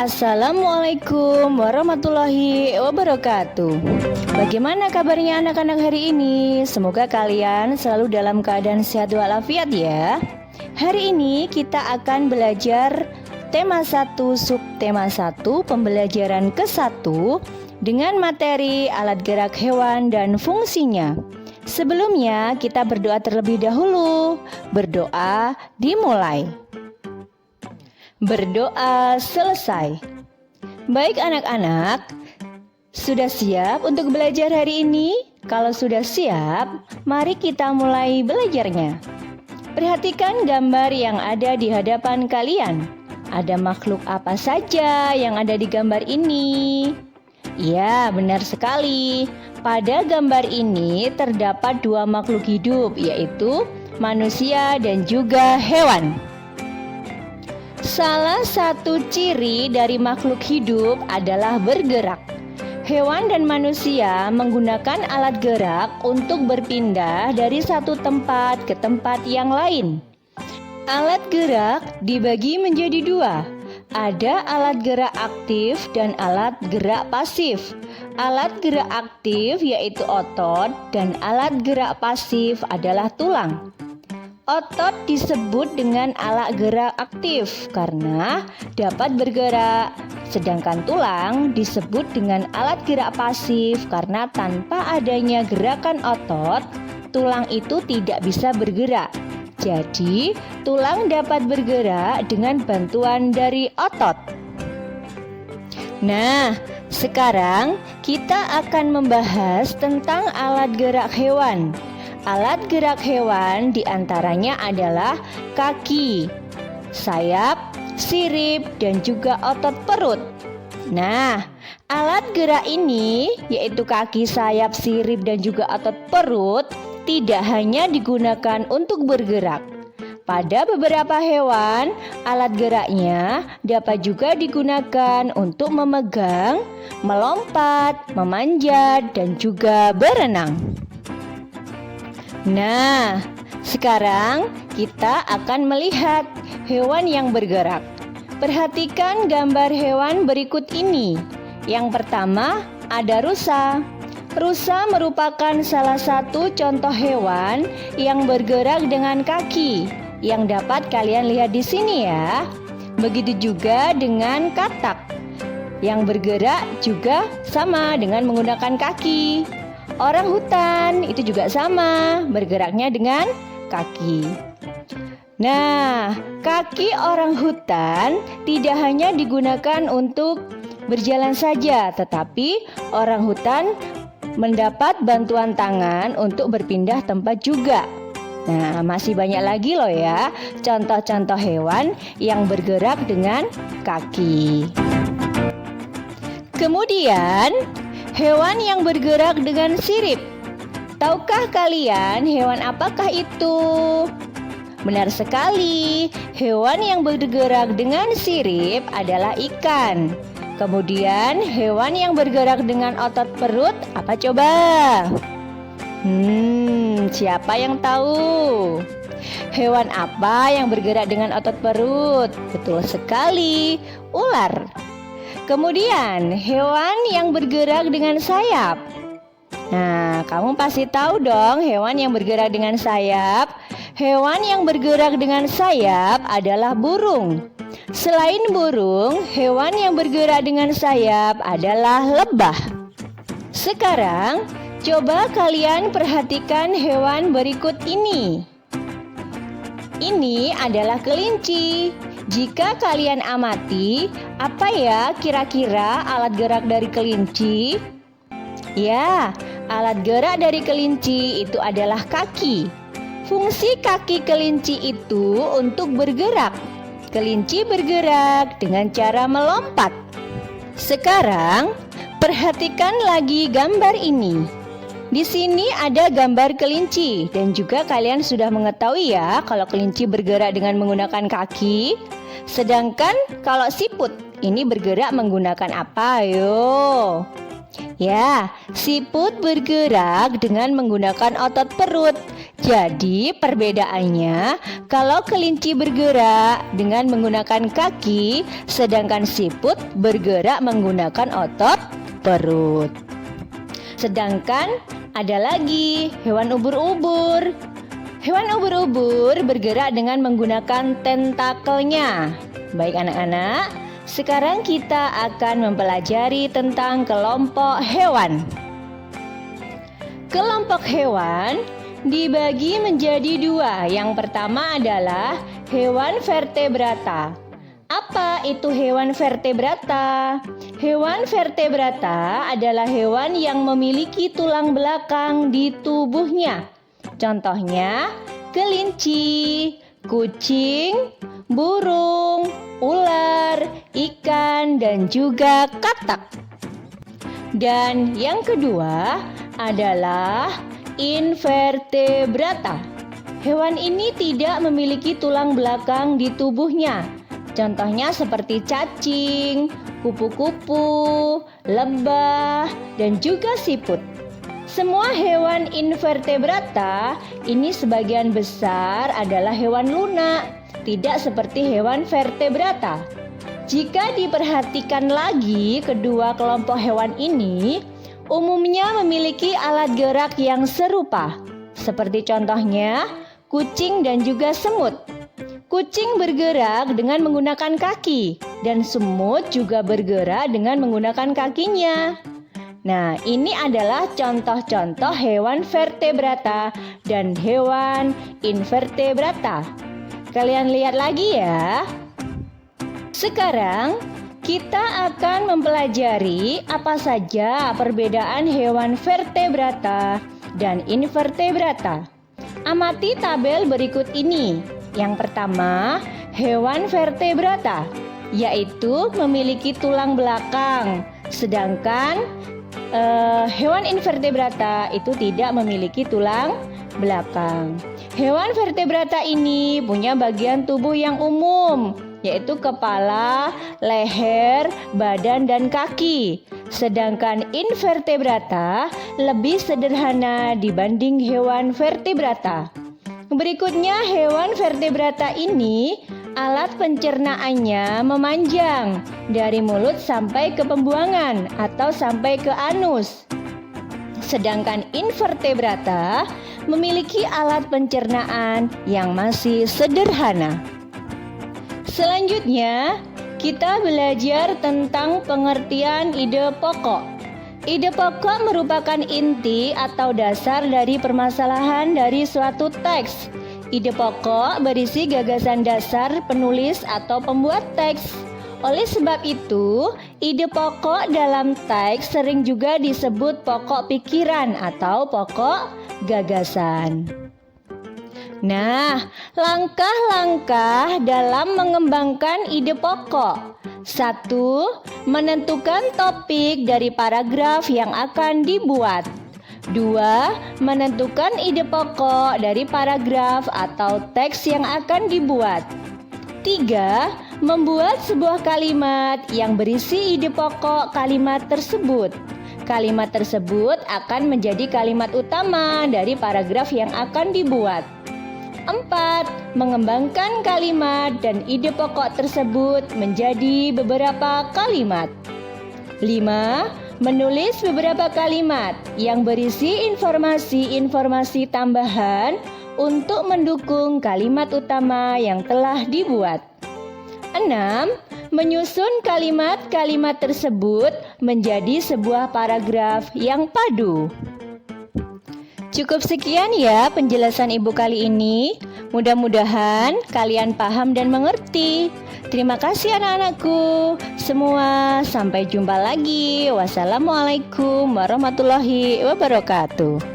Assalamualaikum warahmatullahi wabarakatuh. Bagaimana kabarnya anak-anak hari ini? Semoga kalian selalu dalam keadaan sehat walafiat ya. Hari ini kita akan belajar tema 1 subtema 1 pembelajaran ke-1 dengan materi alat gerak hewan dan fungsinya. Sebelumnya kita berdoa terlebih dahulu. Berdoa dimulai. Berdoa selesai. Baik anak-anak, sudah siap untuk belajar hari ini? Kalau sudah siap, mari kita mulai belajarnya. Perhatikan gambar yang ada di hadapan kalian. Ada makhluk apa saja yang ada di gambar ini? Ya, benar sekali. Pada gambar ini terdapat 2 makhluk hidup, yaitu manusia dan juga hewan. Salah satu ciri dari makhluk hidup adalah bergerak. Hewan dan manusia menggunakan alat gerak untuk berpindah dari satu tempat ke tempat yang lain. Alat gerak dibagi menjadi 2. Ada alat gerak aktif dan alat gerak pasif. Alat gerak aktif yaitu otot dan alat gerak pasif adalah tulang. Otot disebut dengan alat gerak aktif karena dapat bergerak, sedangkan tulang disebut dengan alat gerak pasif karena tanpa adanya gerakan otot, tulang itu tidak bisa bergerak. Jadi, tulang dapat bergerak dengan bantuan dari otot. Nah, sekarang kita akan membahas tentang alat gerak hewan. Alat gerak hewan diantaranya adalah kaki, sayap, sirip, dan juga otot perut. Nah, alat gerak ini yaitu kaki, sayap, sirip, dan juga otot perut tidak hanya digunakan untuk bergerak. Pada beberapa hewan, alat geraknya dapat juga digunakan untuk memegang, melompat, memanjat, dan juga berenang. Nah, sekarang kita akan melihat hewan yang bergerak. Perhatikan gambar hewan berikut ini. Yang pertama ada rusa. Rusa merupakan salah satu contoh hewan yang bergerak dengan kaki, yang dapat kalian lihat di sini ya. Begitu juga dengan katak, yang bergerak juga sama dengan menggunakan kaki. Orang hutan itu juga sama, bergeraknya dengan kaki. Nah, kaki orang hutan tidak hanya digunakan untuk berjalan saja, tetapi orang hutan mendapat bantuan tangan untuk berpindah tempat juga. Nah, masih banyak lagi loh ya contoh-contoh hewan yang bergerak dengan kaki. Kemudian hewan yang bergerak dengan sirip. Tahukah kalian hewan apakah itu? Benar sekali, hewan yang bergerak dengan sirip adalah ikan. Kemudian hewan yang bergerak dengan otot perut apa coba? Siapa yang tahu? Hewan apa yang bergerak dengan otot perut? Betul sekali, ular. Kemudian, hewan yang bergerak dengan sayap. Nah, kamu pasti tahu dong hewan yang bergerak dengan sayap. Hewan yang bergerak dengan sayap adalah burung. Selain burung, hewan yang bergerak dengan sayap adalah lebah. Sekarang, coba kalian perhatikan hewan berikut ini. Ini adalah kelinci. Jika kalian amati, apa ya kira-kira alat gerak dari kelinci? Ya, alat gerak dari kelinci itu adalah kaki. Fungsi kaki kelinci itu untuk bergerak. Kelinci bergerak dengan cara melompat. Sekarang, perhatikan lagi gambar ini. Di sini ada gambar kelinci dan juga kalian sudah mengetahui ya kalau kelinci bergerak dengan menggunakan kaki. Sedangkan kalau siput ini bergerak menggunakan apa? Ayo. Ya, siput bergerak dengan menggunakan otot perut. Jadi perbedaannya, kalau kelinci bergerak dengan menggunakan kaki, sedangkan siput bergerak menggunakan otot perut. Sedangkan ada lagi hewan ubur-ubur. Hewan ubur-ubur bergerak dengan menggunakan tentakelnya. Baik anak-anak, sekarang kita akan mempelajari tentang kelompok hewan. Kelompok hewan dibagi menjadi dua. Yang pertama adalah hewan vertebrata. Apa itu hewan vertebrata? Hewan vertebrata adalah hewan yang memiliki tulang belakang di tubuhnya. Contohnya kelinci, kucing, burung, ular, ikan, dan juga katak. Dan yang kedua adalah invertebrata. Hewan ini tidak memiliki tulang belakang di tubuhnya. Contohnya seperti cacing, kupu-kupu, lebah, dan juga siput. Semua hewan invertebrata ini sebagian besar adalah hewan lunak, tidak seperti hewan vertebrata. Jika diperhatikan lagi, kedua kelompok hewan ini umumnya memiliki alat gerak yang serupa, seperti contohnya kucing dan juga semut. Kucing bergerak dengan menggunakan kaki, dan semut juga bergerak dengan menggunakan kakinya. Nah, ini adalah contoh-contoh hewan vertebrata dan hewan invertebrata. Kalian lihat lagi ya. Sekarang kita akan mempelajari apa saja perbedaan hewan vertebrata dan invertebrata. Amati tabel berikut ini. Yang pertama, hewan vertebrata, yaitu memiliki tulang belakang, sedangkan hewan invertebrata itu tidak memiliki tulang belakang. Hewan vertebrata ini punya bagian tubuh yang umum, yaitu kepala, leher, badan, dan kaki. Sedangkan invertebrata lebih sederhana dibanding hewan vertebrata. Berikutnya, hewan vertebrata ini alat pencernaannya memanjang dari mulut sampai ke pembuangan atau sampai ke anus. Sedangkan invertebrata memiliki alat pencernaan yang masih sederhana. Selanjutnya, kita belajar tentang pengertian ide pokok. Ide pokok merupakan inti atau dasar dari permasalahan dari suatu teks. Ide pokok berisi gagasan dasar penulis atau pembuat teks. Oleh sebab itu, ide pokok dalam teks sering juga disebut pokok pikiran atau pokok gagasan. Nah, langkah-langkah dalam mengembangkan ide pokok. 1. Menentukan topik dari paragraf yang akan dibuat. 2. Menentukan ide pokok dari paragraf atau teks yang akan dibuat. 3. Membuat sebuah kalimat yang berisi ide pokok kalimat tersebut. Kalimat tersebut akan menjadi kalimat utama dari paragraf yang akan dibuat. 4. Mengembangkan kalimat dan ide pokok tersebut menjadi beberapa kalimat. 5. Menulis beberapa kalimat yang berisi informasi-informasi tambahan untuk mendukung kalimat utama yang telah dibuat. 6. Menyusun kalimat-kalimat tersebut menjadi sebuah paragraf yang padu. Cukup sekian ya penjelasan Ibu kali ini. Mudah-mudahan kalian paham dan mengerti. Terima kasih anak-anakku semua. Sampai jumpa lagi. Wassalamualaikum warahmatullahi wabarakatuh.